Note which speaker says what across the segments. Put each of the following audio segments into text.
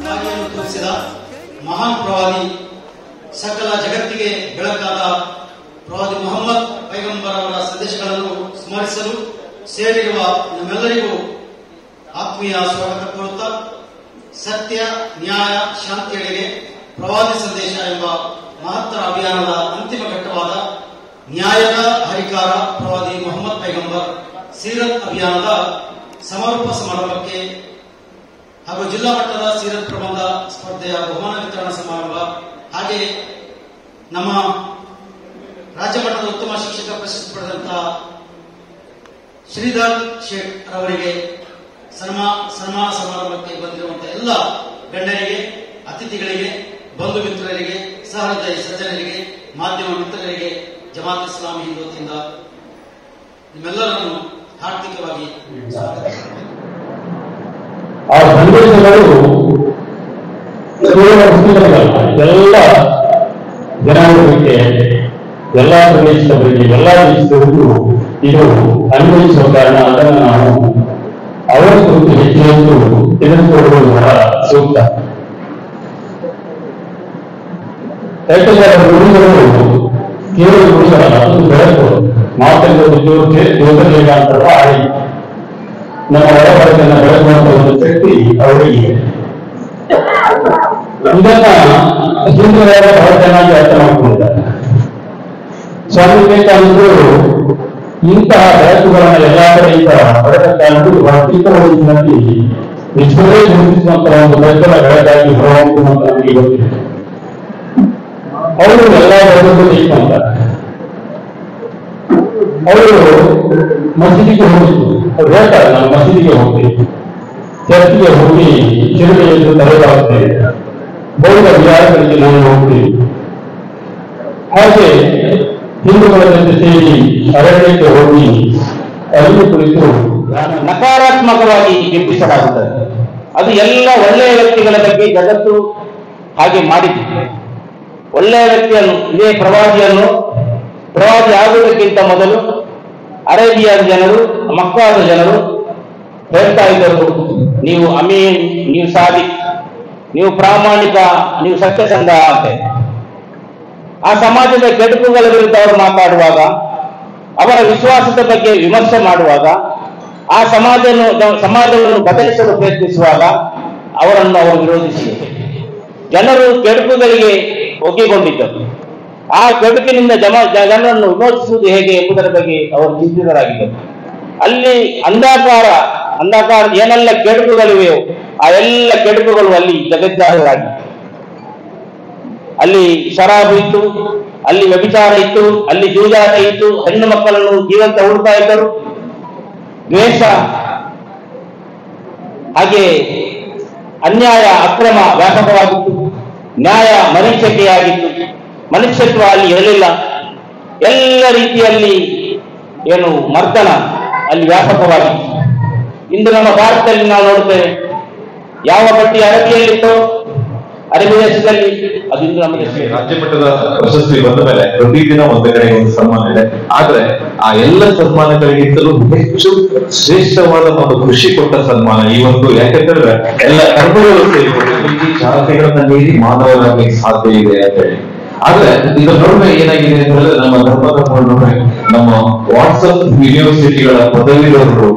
Speaker 1: ಕಾರ್ಯವನ್ನು ತೋರಿಸಿದ ಮಹಾನ್ ಪ್ರವಾದಿ, ಸಕಲ ಜಗತ್ತಿಗೆ ಬೆಳಕಾದ ಪ್ರವಾದಿ ಮೊಹಮ್ಮದ್ ಪೈಗಂಬರ್ ಅವರ ಸಂದೇಶಗಳನ್ನು ಸ್ಮರಿಸಲು ಸೇರಿರುವ ನಮ್ಮೆಲ್ಲರಿಗೂ ಆತ್ಮೀಯ ಸ್ವಾಗತ ಕೋರುತ್ತಾ, ಸತ್ಯ, ನ್ಯಾಯ, ಶಾಂತಿಯೆಡೆಗೆ ಪ್ರವಾದಿ ಸಂದೇಶ ಎಂಬ ಮಹತ್ತರ ಅಭಿಯಾನದ ಅಂತಿಮ ಘಟ್ಟವಾದ ನ್ಯಾಯದ ಹರಿಕಾರ ಪ್ರವಾದಿ ಮೊಹಮ್ಮದ್ ಪೈಗಂಬರ್ ಸೀರತ್ ಅಭಿಯಾನದ ಸಮಾರೋಪ ಸಮಾರಂಭಕ್ಕೆ ಹಾಗೂ ಜಿಲ್ಲಾ ಮಟ್ಟದ ಸೀರತ್ ಪ್ರಬಂಧ ಸ್ಪರ್ಧೆಯ ಬಹುಮಾನ ವಿತರಣಾ ಸಮಾರಂಭ, ಹಾಗೆ ನಮ್ಮ ರಾಜ್ಯ ಮಟ್ಟದ ಉತ್ತಮ ಶಿಕ್ಷಕ ಪ್ರಶಸ್ತಿ ಪಡೆದಂತಹ ಶ್ರೀಧರ್ ಶೇಖ್ ಅವರಿಗೆ ಸನ್ಮಾನ ಸಮಾರಂಭಕ್ಕೆ ಬಂದಿರುವಂತಹ ಎಲ್ಲ ಗಣ್ಯರಿಗೆ, ಅತಿಥಿಗಳಿಗೆ, ಬಂಧು ಮಿತ್ರರಿಗೆ, ಸಹೃದಯ ಸಜ್ಜನರಿಗೆ, ಮಾಧ್ಯಮ ಮಿತ್ರರಿಗೆ ಜಮಾತ್ ಇಸ್ಲಾಮಿ ಹಿಂದ್ ವತಿಯಿಂದ ನಿಮ್ಮೆಲ್ಲರನ್ನು ಹಾರ್ದಿಕವಾಗಿ
Speaker 2: ಆ ಸಂದೇಶಗಳು ಎಲ್ಲ ಜನಾಂಗಕ್ಕೆ, ಎಲ್ಲ ಪ್ರದೇಶದವರಿಗೆ, ಎಲ್ಲ ದೇಶದವರಿಗೂ ಇದು ಅನ್ವಯಿಸುವ ಕಾರಣ ಅದನ್ನು ನಾವು ಅವರ ಕುರಿತು ಹೆಚ್ಚು ಹೆಚ್ಚು ತಿಳಿದುಕೊಳ್ಳುವುದು ಬಹಳ ಸೂಕ್ತ. ಯಾಕೆಂದರೆ ಗುರುಗಳು ಕೇವಲ ಗುರುಗಳಲ್ಲ, ಅದು ಬೆಳಕು ಮಾತನ್ನು ಜ್ಯೋತಿರ್ಲಿಂಗ ಅಂತ ಆಡಿ ನಮ್ಮ ಹೊರಬರತನ್ನ ಬೆಳಗುವಂತ ಒಂದು ಶಕ್ತಿ ಅವರಿಗೆ. ಇದನ್ನ ಹಿಂದಿನವರು ಬಹಳ ಚೆನ್ನಾಗಿ ಅರ್ಥ ಮಾಡಿಕೊಂಡಿದ್ದಾರೆ. ಸ್ವಾಮಿ ವಿವೇಕಾನಂದರು ಇಂತಹ ಬೆಳಕುಗಳನ್ನ ಎಲ್ಲಾ ಕಡೆಯಿಂದ ಹೊರತಕ್ಕಂಥದ್ದು ವೈಯಕ್ತಿಕವಾಗಿ ವಿಶ್ವವೇ ಗುರುತಿಸುವಂತಹ ಒಂದು ಬೆಳಕುಗಳ ಬೆಳಕಾಗಿ ಹೊರಹೊಮ್ಮುವಂತ ನಮಗೆ ಗೊತ್ತಿದೆ. ಅವರು ಎಲ್ಲ ಬೆಳಕು ತೆಗೆದುಕೊಂತಾರೆ. ಅವರು ಮಸೀದಿಗೆ ಹೋಗಿದ್ದು, ಅವ್ರು ಹೇಳ್ತಾರೆ, ನಾವು ಮಸೀದಿಗೆ ಹೋಗ್ತೀವಿ, ಚರ್ಚ್ಗೆ ಹೋಗಿ ಚಿರುತೆಯನ್ನು ತಲೆಬಾಗುತ್ತೇವೆ, ಬೌದ್ಧ ವಿಹಾರಗಳಿಗೆ ನಾವು ಹೋಗ್ತೀವಿ. ಹಾಗೆ ಹಿಂದೂಗಳ ಜೊತೆ ಸೇರಿ ಅರಣ್ಯಕ್ಕೆ ಹೋಗಿ ಅಲ್ಲಿ ಕುರಿತು
Speaker 3: ನಕಾರಾತ್ಮಕವಾಗಿ ಬಿಂಬಿಸಲಾಗುತ್ತದೆ. ಅದು ಎಲ್ಲ ಒಳ್ಳೆಯ ವ್ಯಕ್ತಿಗಳ ಬಗ್ಗೆ ಜಗತ್ತು ಹಾಗೆ ಮಾಡಿದೆ. ಒಳ್ಳೆಯ ವ್ಯಕ್ತಿಯನ್ನು, ಇದೇ ಪ್ರವಾದಿ ಆಗುವುದಕ್ಕಿಂತ ಮೊದಲು ಅರೇಬಿಯಾದ ಜನರು, ಮಕ್ಕಾದ ಜನರು ಹೇಳ್ತಾ ಇದ್ದರು, ನೀವು ಅಮೀನ್, ನೀವು ಸಾದಿಕ್, ನೀವು ಪ್ರಾಮಾಣಿಕ, ನೀವು ಸತ್ಯಸಂಧ ಅಂತ. ಆ ಸಮಾಜದ ಕೆಡುಕುಗಳ ವಿರುದ್ಧ ಅವರು ಮಾತಾಡುವಾಗ, ಅವರ ವಿಶ್ವಾಸದ ಬಗ್ಗೆ ವಿಮರ್ಶೆ ಮಾಡುವಾಗ, ಆ ಸಮಾಜವನ್ನು ಬದಲಿಸಲು ಪ್ರಯತ್ನಿಸುವಾಗ ಅವರನ್ನು ಅವರು ವಿರೋಧಿಸಿ ಜನರು ಕೆಡುಕುಗಳಿಗೆ ಒಗ್ಗಿಕೊಂಡಿದ್ದರು. ಆ ಕೆಡುಕಿನಿಂದ ಜನರನ್ನು ವಿಮೋಚಿಸುವುದು ಹೇಗೆ ಎಂಬುದರ ಬಗ್ಗೆ ಅವರು ಚಿಂತಿತರಾಗಿದ್ದರು. ಅಲ್ಲಿ ಅಂಧಕಾರ ಏನೆಲ್ಲ ಕೆಡುಕುಗಳಿವೆಯೋ ಆ ಎಲ್ಲ ಕೆಡುಕುಗಳು ಅಲ್ಲಿ ಜಗಜ್ಜಾಹೀರಾಗಿ, ಅಲ್ಲಿ ಶರಾಬು ಇತ್ತು, ಅಲ್ಲಿ ವ್ಯಭಿಚಾರ ಇತ್ತು, ಅಲ್ಲಿ ಜೂಜಾಟ ಇತ್ತು, ಹೆಣ್ಣು ಮಕ್ಕಳನ್ನು ಜೀವಂತ ಹುಡುಕ್ತಾ ಇದ್ದರು, ದ್ವೇಷ, ಹಾಗೆ ಅನ್ಯಾಯ, ಅಕ್ರಮ ವ್ಯಾಪಕವಾಗಿತ್ತು, ನ್ಯಾಯ ಮರೀಚಿಕೆಯಾಗಿತ್ತು, ಮನುಷ್ಯತ್ವ ಅಲ್ಲಿ ಇರಲಿಲ್ಲ. ಎಲ್ಲ ರೀತಿಯಲ್ಲಿ ಏನು ಮರ್ದನ ಅಲ್ಲಿ ವ್ಯಾಪಕವಾಗಿತ್ತು. ಇಂದು ನಮ್ಮ ಭಾರತದಲ್ಲಿ ನಾವು ನೋಡ್ತೇವೆ, ಯಾವ ಪಟ್ಟಿ ಅರಬಿಯಲ್ಲಿತ್ತೋ ಅರಬಿ ದೇಶದಲ್ಲಿ ಅದು ಇಂದು ನಮ್ಮ ದೇಶದಲ್ಲಿ
Speaker 4: ರಾಜ್ಯ ಮಟ್ಟದ ಪ್ರಶಸ್ತಿ ಬಂದ ಮೇಲೆ ಪ್ರತಿದಿನ ಒಂದು ಕಡೆ ಒಂದು ಸನ್ಮಾನ ಇದೆ. ಆದ್ರೆ ಆ ಎಲ್ಲ ಸನ್ಮಾನಗಳಿಗಿಂತಲೂ ಹೆಚ್ಚು ಶ್ರೇಷ್ಠವಾದ ಒಂದು ಖುಷಿ ಕೊಟ್ಟ ಸನ್ಮಾನ ಈ ಒಂದು, ಯಾಕೆಂದ್ರೆ ಎಲ್ಲ ಕರ್ಮಗಳು ಸೇರಿಕೊಂಡು ಈ ಜಾತಿಗಳನ್ನ ಮೀರಿ ಮಾನವರಾಗಲಿಕ್ಕೆ ಸಾಧ್ಯ ಇದೆ ಅಂತ ಹೇಳಿ. ಆದ್ರೆ ಇದರ ನಡುವೆ ಏನಾಗಿದೆ ಅಂತ ಹೇಳಿದ್ರೆ, ನಮ್ಮ ಧರ್ಮದ ನಡುವೆ ನಮ್ಮ ವಾಟ್ಸಪ್ ಯೂನಿವರ್ಸಿಟಿಗಳ ಪದವೀಧರರು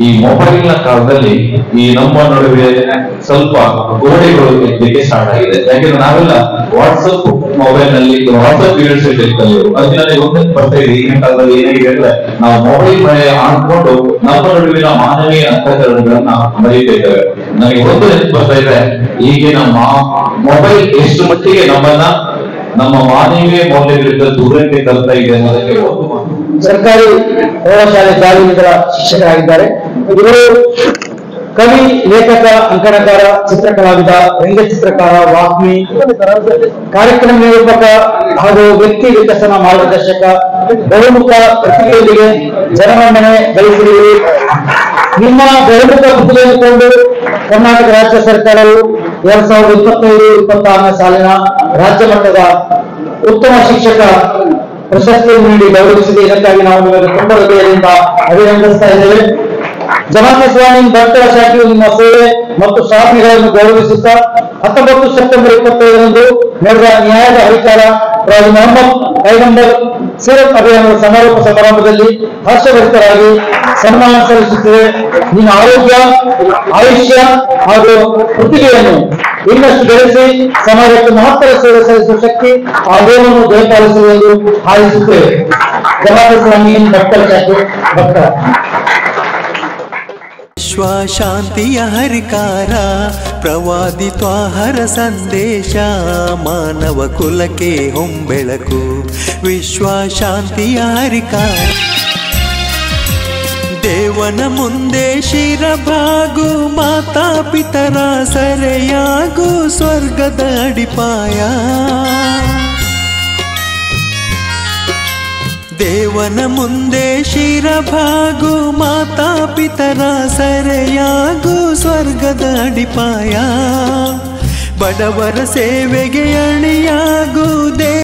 Speaker 4: ಈ ಮೊಬೈಲ್ ನ ಕಾಲದಲ್ಲಿ ಈ ನಮ್ಮ ನಡುವೆ ಸ್ವಲ್ಪ ಗೋಡೆಗಳು ಎದ್ದಕ್ಕೆ ಸ್ಟಾರ್ಟ್ ಆಗಿದೆ. ಯಾಕೆಂದ್ರೆ ನಾವೆಲ್ಲ ವಾಟ್ಸಪ್ ಮೊಬೈಲ್ ನಲ್ಲಿ ವಾಟ್ಸಪ್ ಯೂನಿವರ್ಸಿಟಿ ಕಲಿಯೋರು. ಅದು ನನಗೆ ಒಂದೇ ಬರ್ತಾ ಇದೆ. ಈಗಿನ ಕಾಲದಲ್ಲಿ ಏನಾಗಿದೆ ಅಂದ್ರೆ, ನಾವು ಮೊಬೈಲ್ ಮನೆ ಆಡ್ಕೊಂಡು ನಮ್ಮ ನಡುವಿನ ಮಾನವೀಯ ಅಂತಃಕರಣಗಳನ್ನ ಮರೀತಿದ್ದೇವೆ. ನನಗೆ ಒಂದು ನೆನಪು ಬರ್ತಾ ಇದೆ, ಈಗಿನ ಮೊಬೈಲ್ ಎಷ್ಟು ಮಟ್ಟಿಗೆ ನಮ್ಮ ಮಾನವೀಯ ಮೌಲ್ಯಗಳಿಂದ ದೂರಕ್ಕೆ ತರ್ತಾ ಇದೆ ಅನ್ನೋದಕ್ಕೆ ಒಂದು ಮಾತು.
Speaker 3: ಸರ್ಕಾರಿ ಪ್ರೌಢಶಾಲೆ ಶಾಲೆಗಳ ಶಿಕ್ಷಕರಾಗಿದ್ದಾರೆ. ಇವರು ಕವಿ, ಲೇಖಕ, ಅಂಕಣಕಾರ, ಚಿತ್ರಕಲಾವಿದ, ರಂಗಚಿತ್ರಕಾರ, ವಾಗ್ಮಿ, ಕಾರ್ಯಕ್ರಮ ನಿರೂಪಕ ಹಾಗೂ ವ್ಯಕ್ತಿ ವಿಕಸನ ಮಾರ್ಗದರ್ಶಕ, ಬಹುಮುಖ ಪ್ರತಿಭೆಯೊಂದಿಗೆ ಜನಮನ್ನಣೆ ಗಳಿಸಿರುವುದು. ನಿಮ್ಮ ಬಹುಮುಖ ಪ್ರತಿಭೆಯನ್ನು ಕೊಂಡು ಕರ್ನಾಟಕ ರಾಜ್ಯ ಸರ್ಕಾರವು 2025-26ನೇ ಸಾಲಿನ ರಾಜ್ಯ ಮಟ್ಟದ ಉತ್ತಮ ಶಿಕ್ಷಕ ಪ್ರಶಸ್ತಿಯನ್ನು ನೀಡಿ ಗೌರವಿಸಿದೆ. ಇದಕ್ಕಾಗಿ ನಾವು ನಿಮಗೆ ತುಂಬ ಹೃದಯದಿಂದ ಅಭಿನಂದಿಸ್ತಾ ಇದ್ದೇವೆ. ಜಮಾತ್ ಇಸ್ಲಾಮಿ ಭಕ್ತರ ಶಾಖೆಯು ನಿಮ್ಮ ಸೇವೆ
Speaker 2: ಮತ್ತು ಶಾಸನಗಳನ್ನು ಗೌರವಿಸುತ್ತಾ 19 ಸೆಪ್ಟೆಂಬರ್ 25ರಂದು ನಡೆದ ನ್ಯಾಯದ ಅಧಿಕಾರ ರಾಜು ಮೊಹಮ್ಮದ್ ಪೈಗಂಬರ್ ಸೀರತ್ ಅಭಿಯಾನದ ಸಮಾರೋಪ ಸಮಾರಂಭದಲ್ಲಿ ಹರ್ಷಭರಿತರಾಗಿ ಸನ್ಮಾನ ಸಲ್ಲಿಸುತ್ತಿದೆ. ನಿನ್ನ ಆರೋಗ್ಯ, ಆಯುಷ್ಯ ಹಾಗೂ ಪ್ರತಿಭೆಯನ್ನು ಇನ್ನಷ್ಟು ಬೆಳೆಸಿ ಸಮಾಜಕ್ಕೆ ಮಹತ್ತರ ಸೇವೆ ಸಲ್ಲಿಸುವ ಶಕ್ತಿ ಆ ದೇವರನ್ನು ದಯಪಾಲಿಸುವುದು ಹಾರೈಸುತ್ತೇವೆ. ಭಕ್ತ
Speaker 5: ವಿಶ್ವ ಶಾಂತಿಯ ಹರಿಕಾರ ಪ್ರವಾದಿತ್ವ ಹರ ಸಂದೇಶ ಮಾನವ ಕುಲಕ್ಕೆ ಹೊಂಬೆಳಕು ವಿಶ್ವ ಶಾಂತಿಯ ಹರಿಕಾರ ದೇವನ ಮುಂದೆ ಶಿರಭಾಗು ಮಾತಾ ಪಿತರ ಸರೆಯಾಗು ಸ್ವರ್ಗದ ಅಡಿಪಾಯ ದೇವನ ಮುಂದೆ ಶಿರಭಾಗು ಮಾತಾ ಪಿತರ ಸರೆಯಾಗು ಸ್ವರ್ಗದ ಅಡಿಪಾಯ ಬಡವರ ಸೇವೆಗೆ ಅಣಿಯಾಗು